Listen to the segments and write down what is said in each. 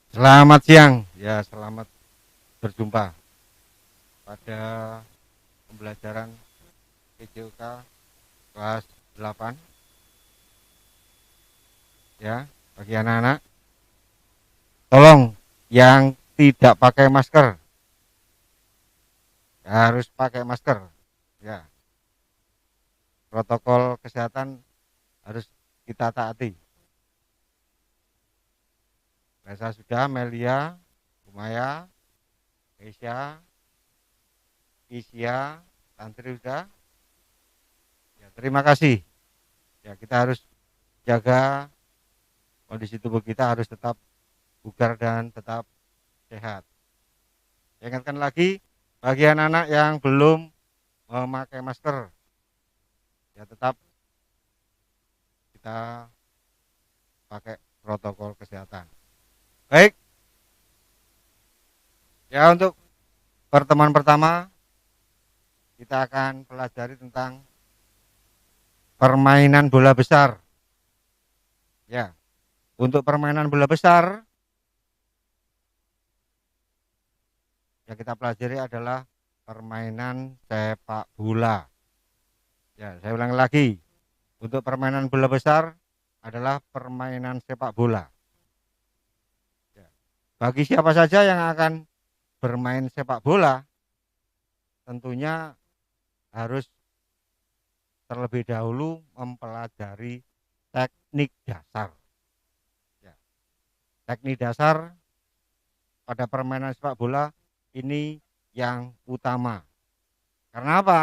Selamat siang, ya selamat berjumpa pada pembelajaran PJOK kelas 8 ya. Bagi anak-anak, tolong yang tidak pakai masker harus pakai masker ya. Protokol kesehatan harus kita taati. Saya sudah Melia, Umaya, Asia, Isya, Tantri sudah. Ya, terima kasih. Ya, kita harus jaga kondisi tubuh kita harus tetap bugar dan tetap sehat. Saya ingatkan lagi bagi anak-anak yang belum memakai masker, ya tetap kita pakai protokol kesehatan. Baik, ya untuk pertemuan pertama kita akan pelajari tentang permainan bola besar. Ya, untuk permainan bola besar yang kita pelajari adalah permainan sepak bola. Ya, saya ulang lagi. Untuk permainan bola besar adalah permainan sepak bola. Ya. Bagi siapa saja yang akan bermain sepak bola, tentunya harus terlebih dahulu mempelajari teknik dasar. Ya. Teknik dasar pada permainan sepak bola ini yang utama. Karena apa?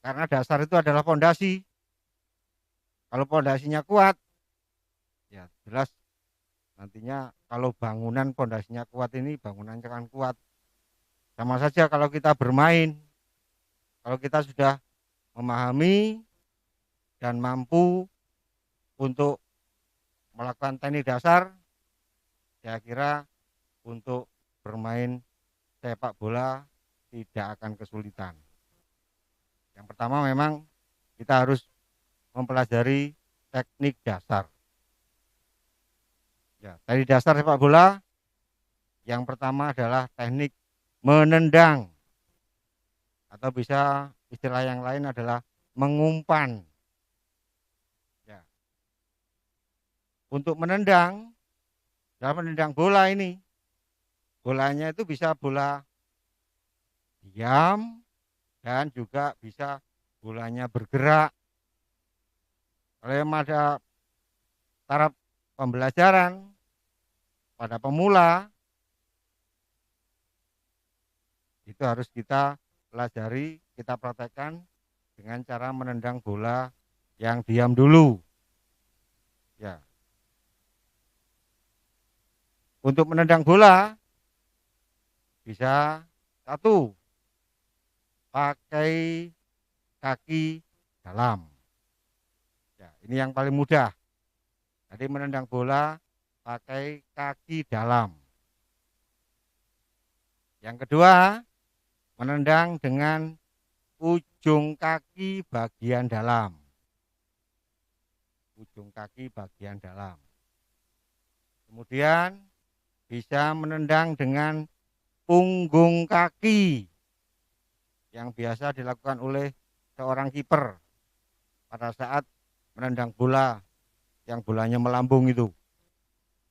Karena dasar itu adalah fondasi. Kalau fondasinya kuat, ya jelas nantinya kalau bangunan fondasinya kuat ini bangunannya akan kuat. Sama saja kalau kita bermain, kalau kita sudah memahami dan mampu untuk melakukan teknik dasar, saya kira untuk bermain sepak bola tidak akan kesulitan. Yang pertama memang kita harus mempelajari teknik dasar. Ya, teknik dasar sepak bola yang pertama adalah teknik menendang atau bisa istilah yang lain adalah mengumpan. Ya. Untuk menendang, dalam menendang bola ini, bolanya itu bisa bola diam dan juga bisa bolanya bergerak. Kalau yang ada taraf pembelajaran pada pemula itu harus kita pelajari, kita praktekkan dengan cara menendang bola yang diam dulu. Ya. Untuk menendang bola bisa satu pakai kaki dalam. Ya, ini yang paling mudah. Jadi menendang bola pakai kaki dalam. Yang kedua, menendang dengan ujung kaki bagian dalam. Ujung kaki bagian dalam. Kemudian bisa menendang dengan punggung kaki yang biasa dilakukan oleh seorang kiper pada saat menendang bola yang bolanya melambung itu,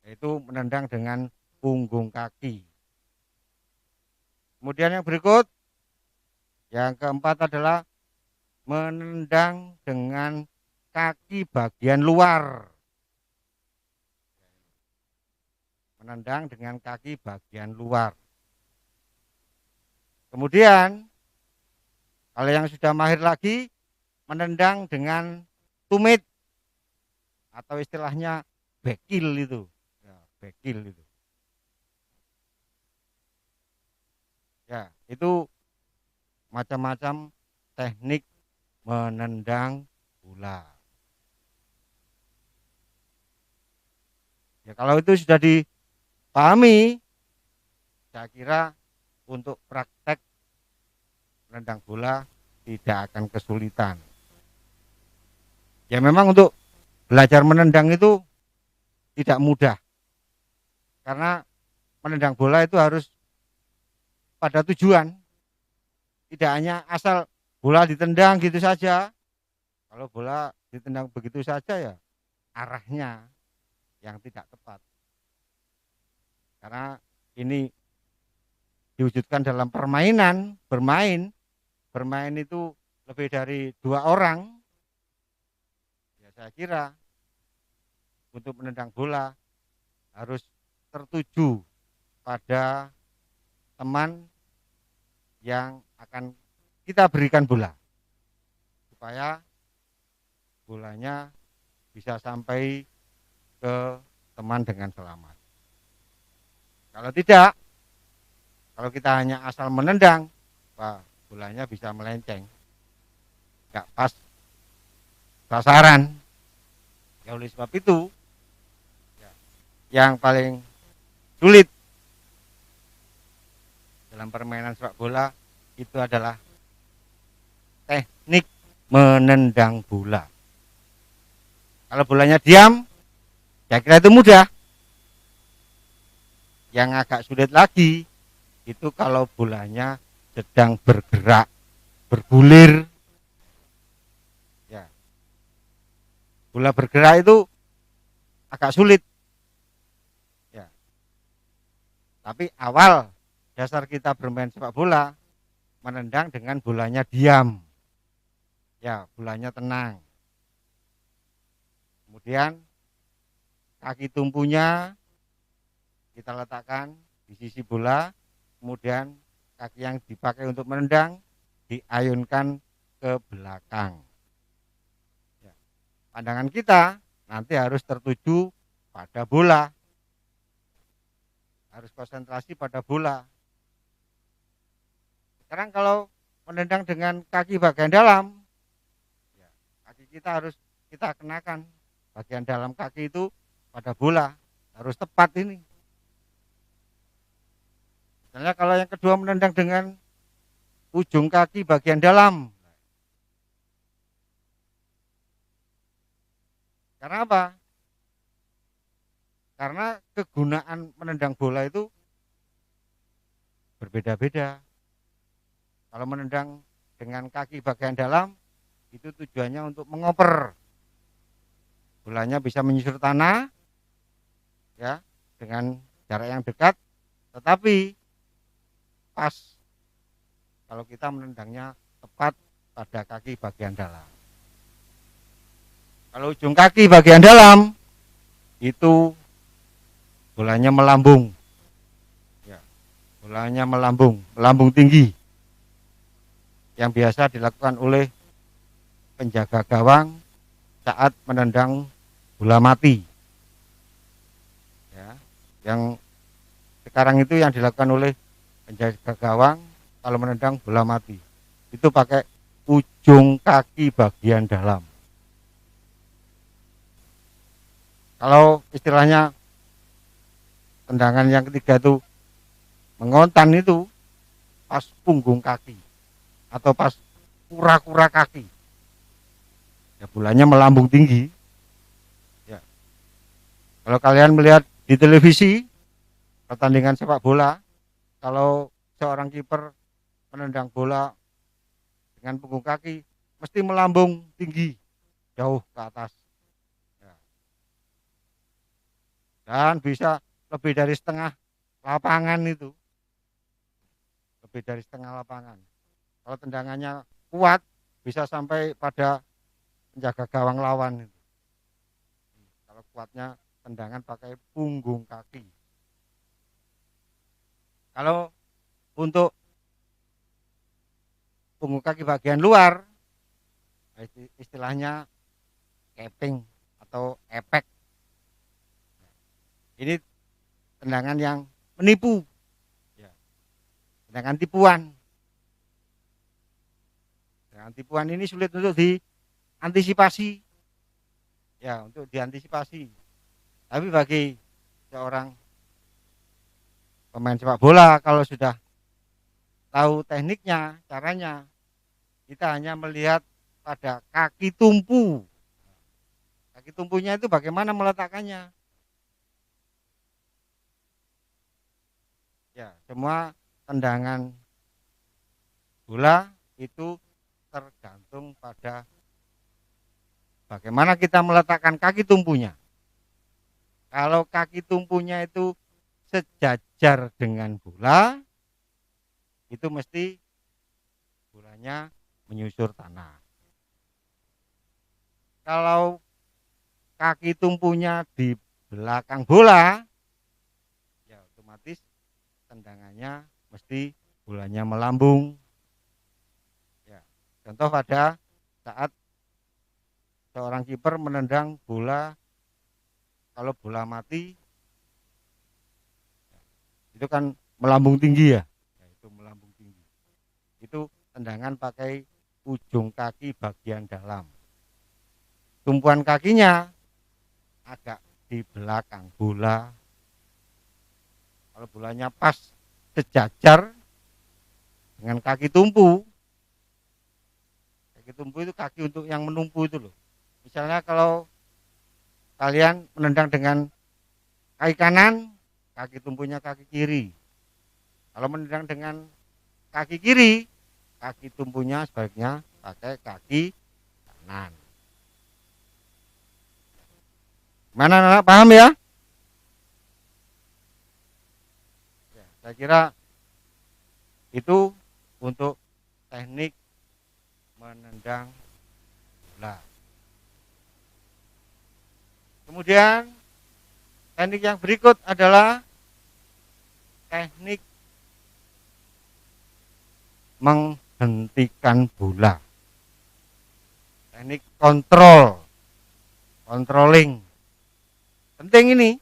yaitu menendang dengan punggung kaki. Kemudian yang berikut, yang keempat adalah menendang dengan kaki bagian luar. Menendang dengan kaki bagian luar. Kemudian, kalau yang sudah mahir lagi, menendang dengan tumit atau istilahnya bekil itu. Ya, bekil itu. Ya, itu macam-macam teknik menendang bola. Ya, kalau itu sudah dipahami, saya kira untuk praktek menendang bola tidak akan kesulitan. Ya memang untuk belajar menendang itu tidak mudah. Karena menendang bola itu harus pada tujuan, tidak hanya asal bola ditendang gitu saja. Kalau bola ditendang begitu saja ya arahnya yang tidak tepat. Karena ini diwujudkan dalam permainan, bermain itu lebih dari 2 orang. Ya saya kira untuk menendang bola harus tertuju pada teman yang akan kita berikan bola supaya bolanya bisa sampai ke teman dengan selamat. Kalau tidak, kalau kita hanya asal menendang, wah, bolanya bisa melenceng, nggak pas sasaran. Ya, oleh sebab itu, yang paling sulit dalam permainan sepak bola itu adalah teknik menendang bola. Kalau bolanya diam, saya kira itu mudah. Yang agak sulit lagi itu kalau bolanya sedang bergerak, bergulir. Ya, bola bergerak itu agak sulit. Ya, tapi awal dasar kita bermain sepak bola menendang dengan bolanya diam. Ya, bolanya tenang. Kemudian kaki tumpunya kita letakkan di sisi bola, kemudian kaki yang dipakai untuk menendang diayunkan ke belakang. Ya, pandangan kita nanti harus tertuju pada bola, harus konsentrasi pada bola. Sekarang kalau menendang dengan kaki bagian dalam, ya, kaki kita harus kita kenakan bagian dalam kaki itu pada bola, harus tepat ini. Misalnya kalau yang kedua menendang dengan ujung kaki bagian dalam. Karena apa? Karena kegunaan menendang bola itu berbeda-beda. Kalau menendang dengan kaki bagian dalam, itu tujuannya untuk mengoper. Bolanya bisa menyusur tanah, ya, dengan jarak yang dekat, tetapi pas kalau kita menendangnya tepat pada kaki bagian dalam. Kalau ujung kaki bagian dalam, itu bolanya melambung, ya, bolanya melambung tinggi, yang biasa dilakukan oleh penjaga gawang saat menendang bola mati. Ya, yang sekarang itu yang dilakukan oleh penjaga gawang kalau menendang bola mati itu pakai ujung kaki bagian dalam. Kalau istilahnya tendangan yang ketiga itu mengontan itu pas punggung kaki atau pas kura-kura kaki. Ya, bolanya melambung tinggi. Ya. Kalau kalian melihat di televisi pertandingan sepak bola, kalau seorang kiper menendang bola dengan punggung kaki mesti melambung tinggi jauh ke atas. Ya. Dan bisa lebih dari setengah lapangan itu. Lebih dari setengah lapangan. Kalau tendangannya kuat bisa sampai pada penjaga gawang lawan. Kalau kuatnya tendangan pakai punggung kaki. Kalau untuk punggung kaki bagian luar, istilahnya keping atau epek. Ini tendangan yang menipu, tendangan tipuan. Tendangan tipuan ini sulit untuk diantisipasi, ya, untuk diantisipasi. Tapi bagi seorang pemain sepak bola kalau sudah tahu tekniknya, caranya, kita hanya melihat pada kaki tumpu. Kaki tumpunya itu bagaimana meletakkannya. Ya, semua tendangan bola itu tergantung pada bagaimana kita meletakkan kaki tumpunya. Kalau kaki tumpunya itu sejajar dengan bola, itu mesti bolanya menyusur tanah. Kalau kaki tumpunya di belakang bola, ya otomatis tendangannya mesti bolanya melambung. Ya, contoh pada saat seorang kiper menendang bola, kalau bola mati itu kan melambung tinggi ya, itu melambung tinggi. Itu tendangan pakai ujung kaki bagian dalam. Tumpuan kakinya agak di belakang bola. Kalau bolanya pas sejajar dengan kaki tumpu itu kaki untuk yang menumpu itu loh. Misalnya kalau kalian menendang dengan kaki kanan, kaki tumpunya kaki kiri. Kalau menendang dengan kaki kiri, kaki tumpunya sebaiknya pakai kaki kanan. Mana anak paham ya? Ya, saya kira itu untuk teknik menendang bola. Kemudian teknik yang berikut adalah teknik menghentikan bola. Teknik controlling. Penting ini.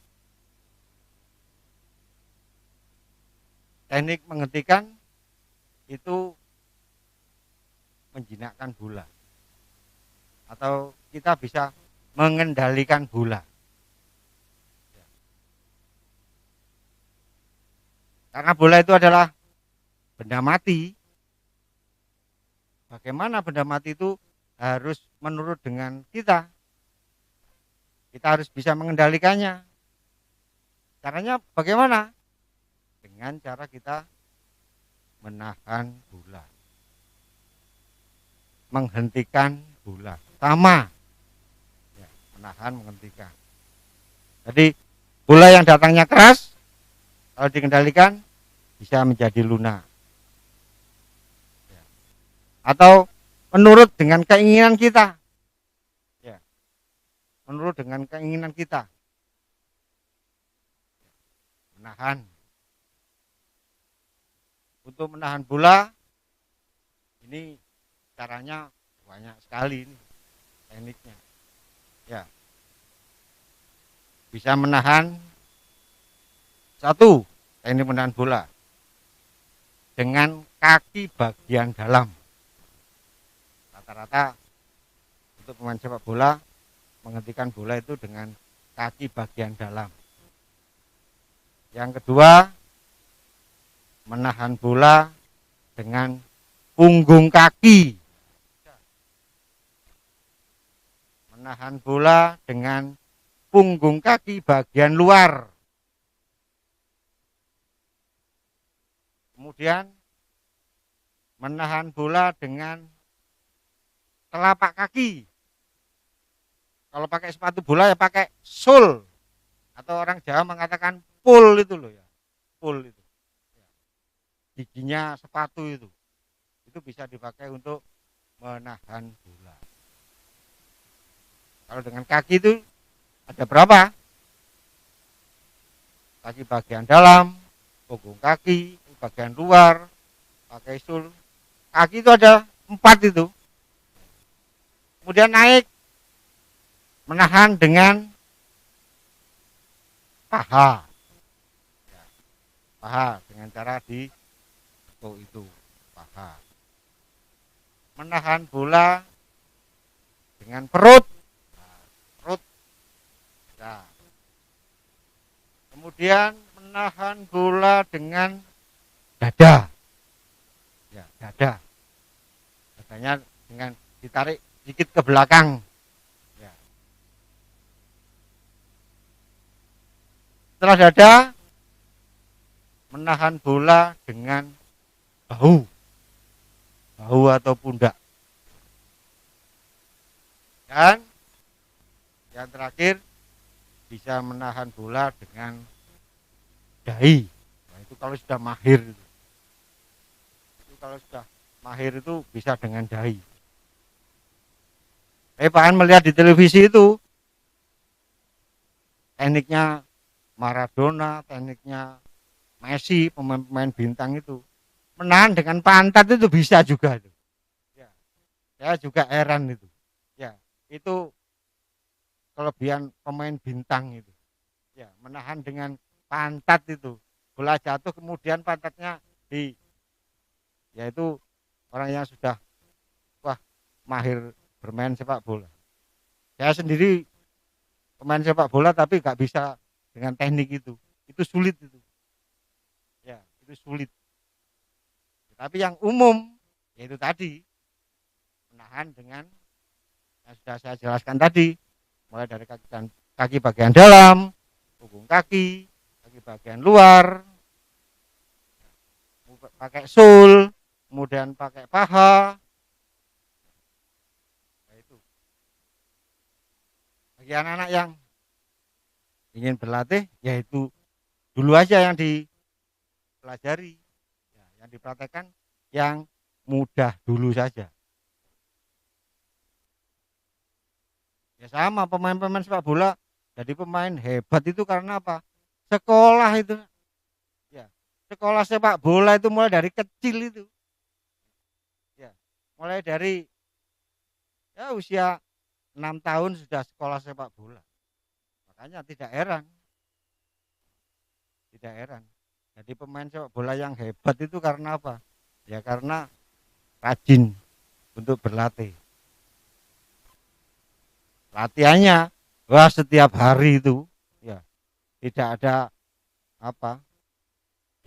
Teknik menghentikan itu menjinakkan bola. Atau kita bisa mengendalikan bola. Karena bola itu adalah benda mati. Bagaimana benda mati itu harus menurut dengan kita. Kita harus bisa mengendalikannya. Caranya bagaimana? Dengan cara kita menahan bola. Menghentikan bola. Sama. Ya, menahan, menghentikan. Jadi bola yang datangnya keras, kalau dikendalikan bisa menjadi lunak. Ya. Atau menurut dengan keinginan kita. Ya. Menurut dengan keinginan kita. Menahan. Untuk menahan bola ini caranya banyak sekali ini tekniknya. Ya. Bisa menahan satu teknik menahan bola dengan kaki bagian dalam. Rata-rata untuk pemain sepak bola menghentikan bola itu dengan kaki bagian dalam. Yang kedua, menahan bola dengan punggung kaki. Menahan bola dengan punggung kaki bagian luar. Kemudian menahan bola dengan telapak kaki. Kalau pakai sepatu bola ya pakai sole. Atau orang Jawa mengatakan pul itu loh ya. Pul itu. Giginya sepatu itu. Itu bisa dipakai untuk menahan bola. Kalau dengan kaki itu ada berapa? Kaki bagian dalam, punggung kaki, bagian luar, pakai sul. Kaki itu ada 4 itu. Kemudian naik, menahan dengan paha. Ya, paha dengan cara di itu paha. Menahan bola dengan perut. Nah, perut. Nah. Kemudian menahan bola dengan dada. Ya, dada. Dadanya dengan ditarik sedikit ke belakang. Ya. Setelah dada menahan bola dengan bahu atau pundak. Dan yang terakhir bisa menahan bola dengan dahi. Nah, itu kalau sudah mahir itu kalau sudah mahir itu bisa dengan dahi. Pak An melihat di televisi itu tekniknya Maradona, tekniknya Messi, pemain-pemain bintang itu menahan dengan pantat itu bisa juga itu. Ya, saya juga heran itu. Ya, itu kelebihan pemain bintang itu. Ya, menahan dengan pantat itu. Bola jatuh kemudian pantatnya yaitu orang yang sudah wah mahir bermain sepak bola. Saya sendiri pemain sepak bola tapi nggak bisa dengan teknik itu sulit itu. Ya, itu sulit. Tapi yang umum yaitu tadi menahan dengan yang sudah saya jelaskan tadi, mulai dari kaki bagian dalam, punggung kaki bagian luar, pakai sul, kemudian pakai paha. Nah, itu bagi anak-anak yang ingin berlatih, yaitu dulu aja yang dipelajari, ya, yang dipraktekkan yang mudah dulu saja. Ya sama pemain-pemain sepak bola jadi pemain hebat itu karena apa? Sekolah itu. Ya, sekolah sepak bola itu mulai dari kecil itu. Ya, mulai dari ya usia 6 tahun sudah sekolah sepak bola. Makanya tidak heran. Tidak heran. Jadi pemain sepak bola yang hebat itu karena apa? Ya karena rajin untuk berlatih. Latihannya wah setiap hari itu ya tidak ada apa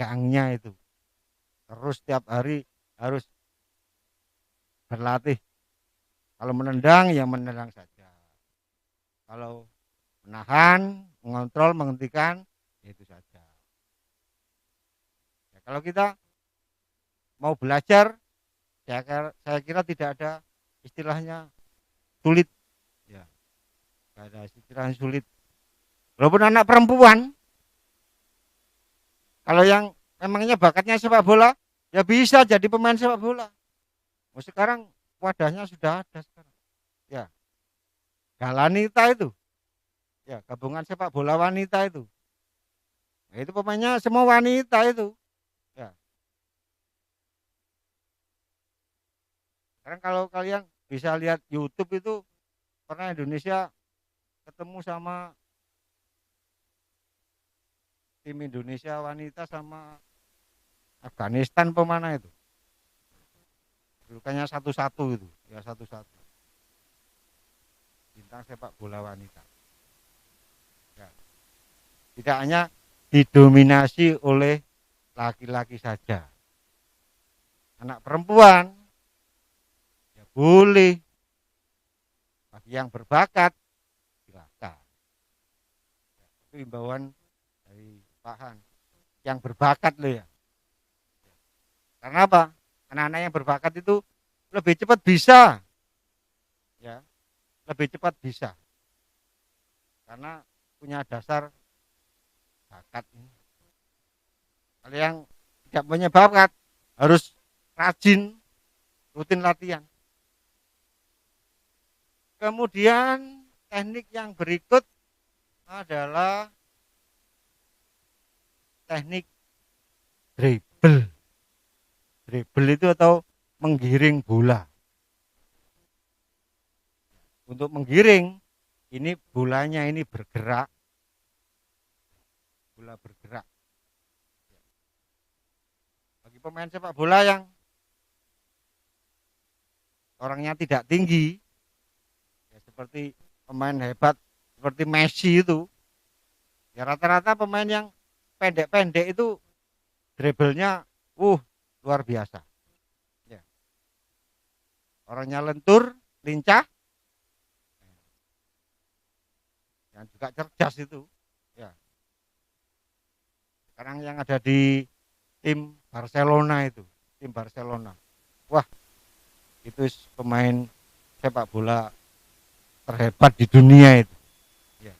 gangnya itu. Terus setiap hari harus berlatih. Kalau menendang ya menendang saja. Kalau menahan, mengontrol, menghentikan ya itu saja. Ya, kalau kita mau belajar saya kira tidak ada istilahnya sulit ya, tidak ada istilahnya sulit. Walaupun anak perempuan kalau yang memangnya bakatnya sepak bola ya bisa jadi pemain sepak bola. Oh, sekarang wadahnya sudah ada sekarang ya, Galanita itu ya, gabungan sepak bola wanita itu. Nah, itu pemainnya semua wanita itu ya. Sekarang kalau kalian bisa lihat YouTube itu pernah Indonesia ketemu sama tim Indonesia wanita sama Afghanistan pemana itu. Bukannya satu-satu itu, ya satu-satu. Bintang sepak bola wanita. Ya. Tidak hanya didominasi oleh laki-laki saja. Anak perempuan ya boleh. Bagi yang berbakat silakan. Ya, itu himbauan dari Pak Han. Yang berbakat loh ya. Karena apa? Anak-anak yang berbakat itu lebih cepat bisa. Ya, lebih cepat bisa. Karena punya dasar bakat. Kalau yang tidak punya bakat harus rajin, rutin latihan. Kemudian teknik yang berikut adalah teknik dribble. Dribble itu atau menggiring bola. Untuk menggiring, ini bolanya ini bergerak. Bola bergerak. Bagi pemain sepak bola yang orangnya tidak tinggi, ya seperti pemain hebat seperti Messi itu, ya rata-rata pemain yang pendek-pendek itu dribblenya luar biasa. Ya. Orangnya lentur, lincah, yang juga cerdas itu. Ya. Sekarang yang ada di tim Barcelona itu, tim Barcelona. Wah, itu pemain sepak bola terhebat di dunia itu. Ya.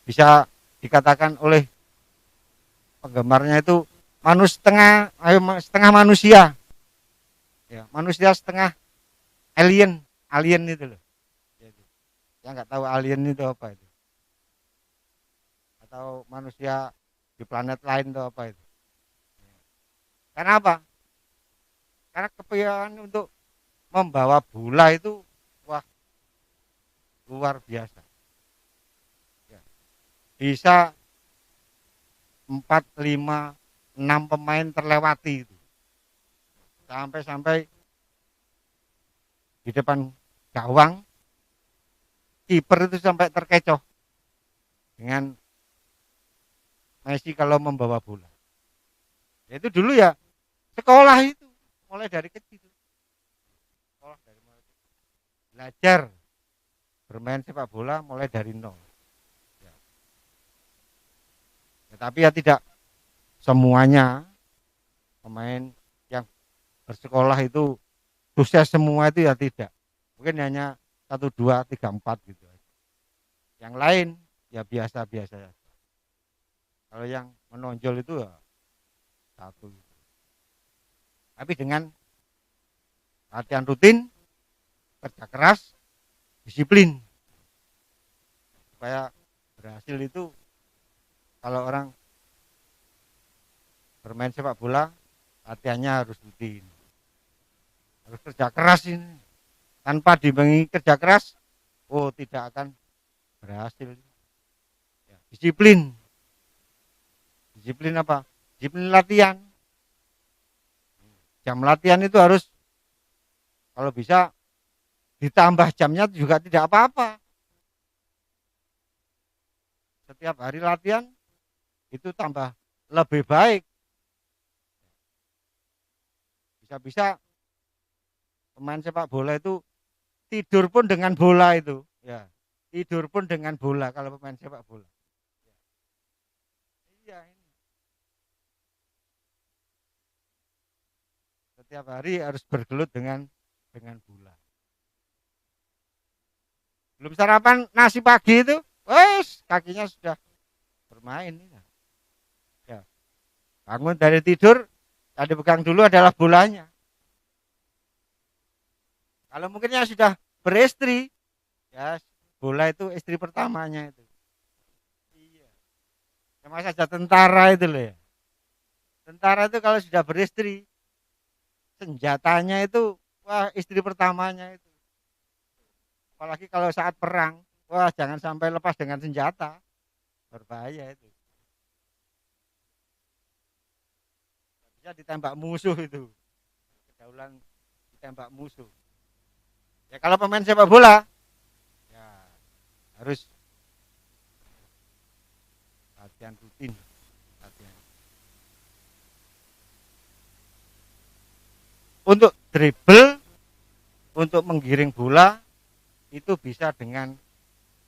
Bisa dikatakan oleh penggemarnya itu setengah manusia. Ya, manusia setengah alien itu loh. Yang nggak tahu alien itu apa itu, atau manusia di planet lain itu apa itu. Karena apa? Karena kepiawaian untuk membawa bola itu wah luar biasa. Ya. Bisa 4, 5, 6 pemain terlewati itu. Sampai di depan gawang kiper itu sampai terkecoh dengan Messi kalau membawa bola. Itu dulu ya sekolah itu mulai dari kecil. Sekolah dari mulai kecil. Belajar bermain sepak bola mulai dari nol. Ya. Tetapi ya tidak semuanya pemain yang bersekolah itu sukses semua itu ya tidak. Mungkin hanya 1, 2, 3, 4 gitu. Yang lain ya biasa-biasa saja. Kalau yang menonjol itu ya satu. Tapi dengan latihan rutin, kerja keras, disiplin, supaya berhasil itu. Kalau orang bermain sepak bola, latihannya harus rutin, harus kerja keras ini. Tanpa diimbangi kerja keras, oh tidak akan berhasil. Ya, disiplin apa? Disiplin latihan. Jam latihan itu harus kalau bisa ditambah jamnya juga tidak apa-apa. Setiap hari latihan itu tambah lebih baik. Bisa-bisa pemain sepak bola itu tidur pun dengan bola itu. Ya, tidur pun dengan bola kalau pemain sepak bola. Iya, ini. Setiap hari harus bergelut dengan bola. Belum sarapan nasi pagi itu, wes kakinya sudah bermain. Ya, bangun dari tidur, yang dipegang dulu adalah bolanya. Kalau mungkin yang sudah beristri, ya bola itu istri pertamanya itu. Iya. Sama saja tentara itu loh ya. Tentara itu kalau sudah beristri, senjatanya itu wah istri pertamanya itu. Apalagi kalau saat perang, wah jangan sampai lepas dengan senjata, berbahaya itu. Bisa ditembak musuh itu, kedaulan ditembak musuh. Ya kalau pemain sepak bola, ya harus latihan rutin, latihan. Untuk dribble, untuk menggiring bola itu bisa dengan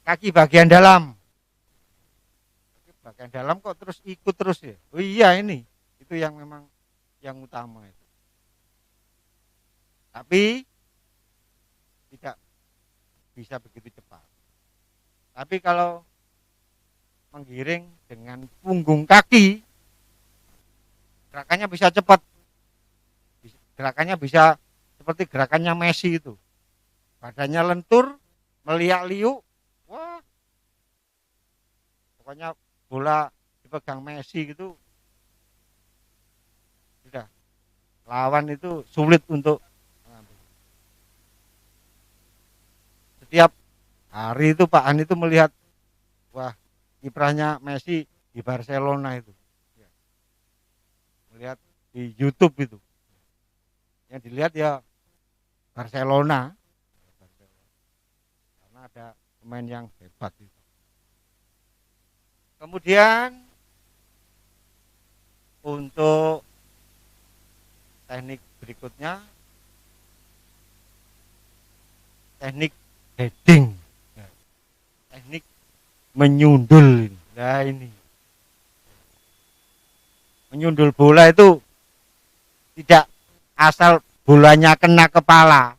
kaki bagian dalam. Kaki bagian dalam kok terus ikut terus ya. Oh iya ini, itu yang memang yang utama itu. Tapi tidak bisa begitu cepat. Tapi kalau menggiring dengan punggung kaki, gerakannya bisa cepat. Gerakannya bisa seperti gerakannya Messi itu. Badannya lentur, meliak-liuk. Wah. Pokoknya bola dipegang Messi gitu. Sudah. Lawan itu sulit untuk mengambil. Setiap hari itu Pak An itu melihat wah kiprahnya Messi di Barcelona itu. Melihat di YouTube itu. Yang dilihat ya Barcelona. Karena ada pemain yang hebat itu. Kemudian untuk teknik berikutnya teknik heading, teknik menyundul. Nah ini Menyundul bola itu tidak asal bolanya kena kepala.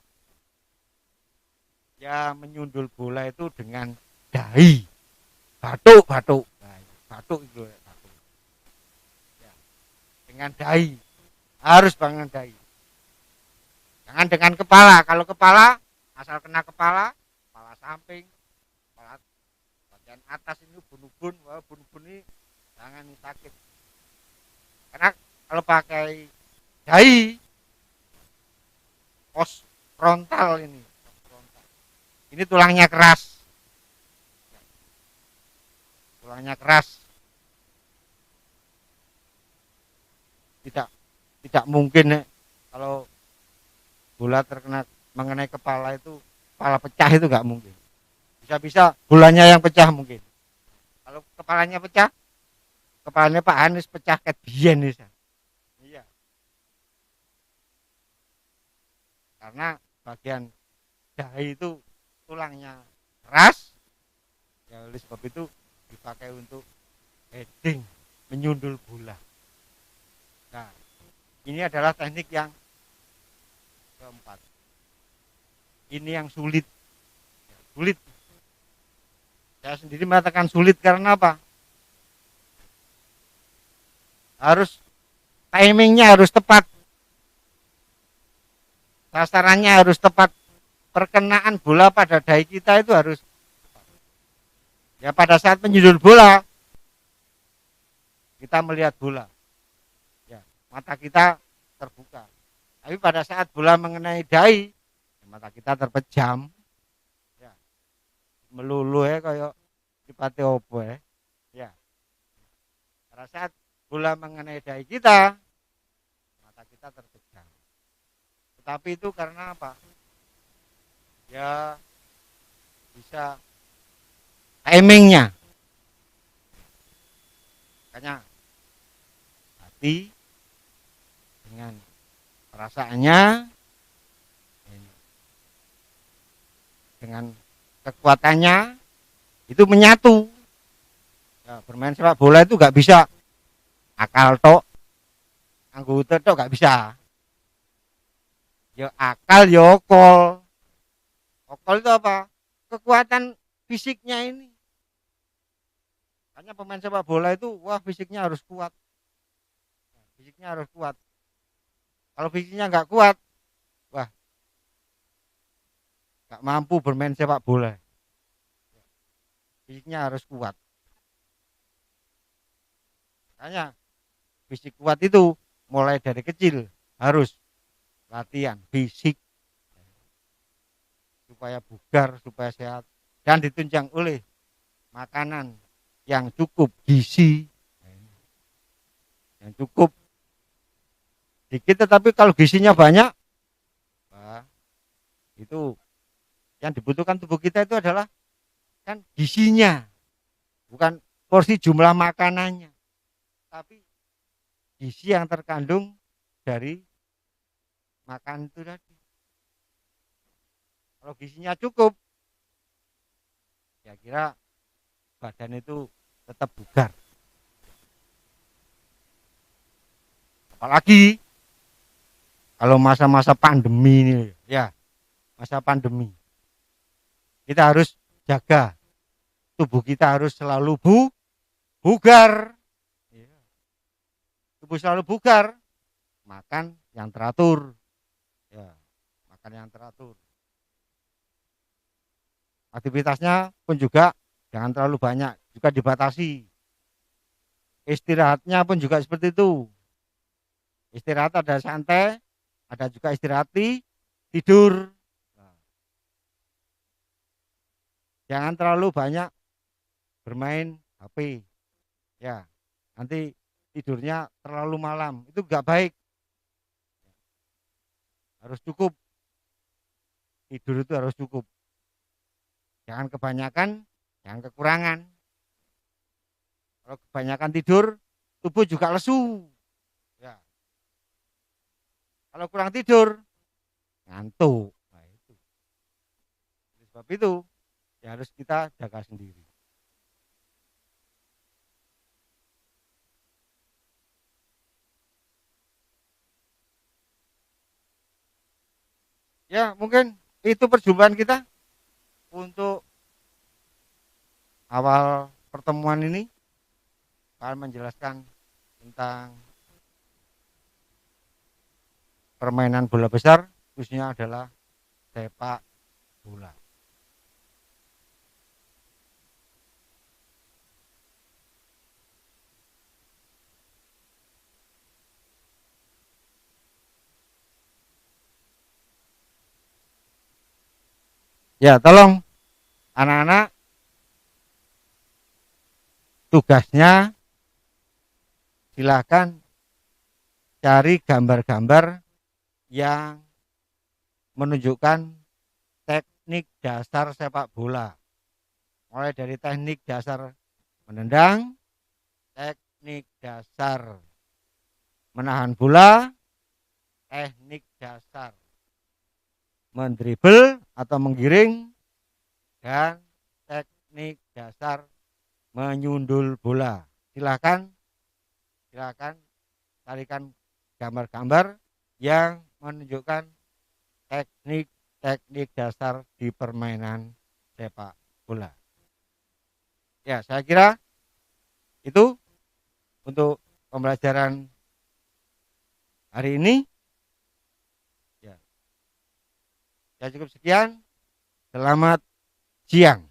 Ya menyundul bola itu dengan dahi, batuk. Nah, batuk itu batuk. Ya, dengan dahi, harus dengan dahi. Jangan dengan kepala. Kalau kepala asal kena kepala, kepala samping, kepala bagian atas ini ubun-ubun, wah ubun-ubun ini jangan sakit. Karena kalau pakai dahi, pos frontal ini, tulangnya keras, tidak tidak mungkin kalau bola terkena mengenai kepala itu, kepala pecah itu nggak mungkin. Bisa-bisa bolanya yang pecah mungkin. Kalau kepalanya pecah, kepalanya Pak Anies pecah kayak biyen nih. Iya. Karena bagian dahi itu tulangnya keras, ya oleh sebab itu dipakai untuk heading, menyundul bola. Nah, ini adalah teknik yang keempat. Ini yang sulit. Sulit. Saya sendiri mengatakan sulit karena apa? Harus timingnya harus tepat. Sasarannya harus tepat. Perkenaan bola pada dahi kita itu harus tepat. Ya pada saat menyundul bola, kita melihat bola. Ya, mata kita terbuka. Tapi pada saat bola mengenai dahi, mata kita terpejam. Ya. Melulu kayak sipate opo ya. Pada saat bola mengenai dahi kita, mata kita terpejam. Tetapi itu karena apa? Ya bisa timingnya. Makanya hati dengan perasaannya, dengan kekuatannya itu menyatu. Ya, bermain sepak bola itu nggak bisa akal tok, anggota tok nggak bisa. Ya akal, ya okol. Okol itu apa? Kekuatan fisiknya ini. Hanya pemain sepak bola itu, wah fisiknya harus kuat. Fisiknya harus kuat. Kalau fisiknya nggak kuat, wah nggak mampu bermain sepak bola. Fisiknya harus kuat. Makanya fisik kuat itu mulai dari kecil harus latihan fisik supaya bugar, supaya sehat, dan ditunjang oleh makanan yang cukup gizi, yang cukup dikit tetapi kalau gizinya banyak, nah, itu yang dibutuhkan tubuh kita itu adalah kan gizinya, bukan porsi jumlah makanannya, tapi gizi yang terkandung dari makan itu tadi. Kalau gizinya cukup, ya kira badan itu tetap bugar. Apalagi kalau masa-masa pandemi ini, ya masa pandemi, kita harus jaga tubuh kita harus selalu bugar. Tubuh selalu bugar, makan yang teratur, ya makan yang teratur. Aktivitasnya pun juga jangan terlalu banyak, juga dibatasi. Istirahatnya pun juga seperti itu. Istirahat ada santai, ada juga istirahat tidur. Jangan terlalu banyak bermain HP. Ya, nanti tidurnya terlalu malam. Itu enggak baik. Harus cukup. Tidur itu harus cukup. Jangan kebanyakan, jangan kekurangan. Kalau kebanyakan tidur, tubuh juga lesu. Ya. Kalau kurang tidur, ngantuk. Nah, itu. Sebab itu, ya harus kita jaga sendiri. Ya, mungkin itu perjumpaan kita untuk awal pertemuan ini akan menjelaskan tentang permainan bola besar, khususnya adalah sepak bola. Ya, tolong anak-anak tugasnya silakan cari gambar-gambar yang menunjukkan teknik dasar sepak bola. Mulai dari teknik dasar menendang, teknik dasar menahan bola, teknik dasar mendribel atau menggiring, dan teknik dasar menyundul bola. Silakan, silakan carikan gambar-gambar yang menunjukkan teknik-teknik dasar di permainan sepak bola. Ya, saya kira itu untuk pembelajaran hari ini. Ya, saya cukup sekian. Selamat siang.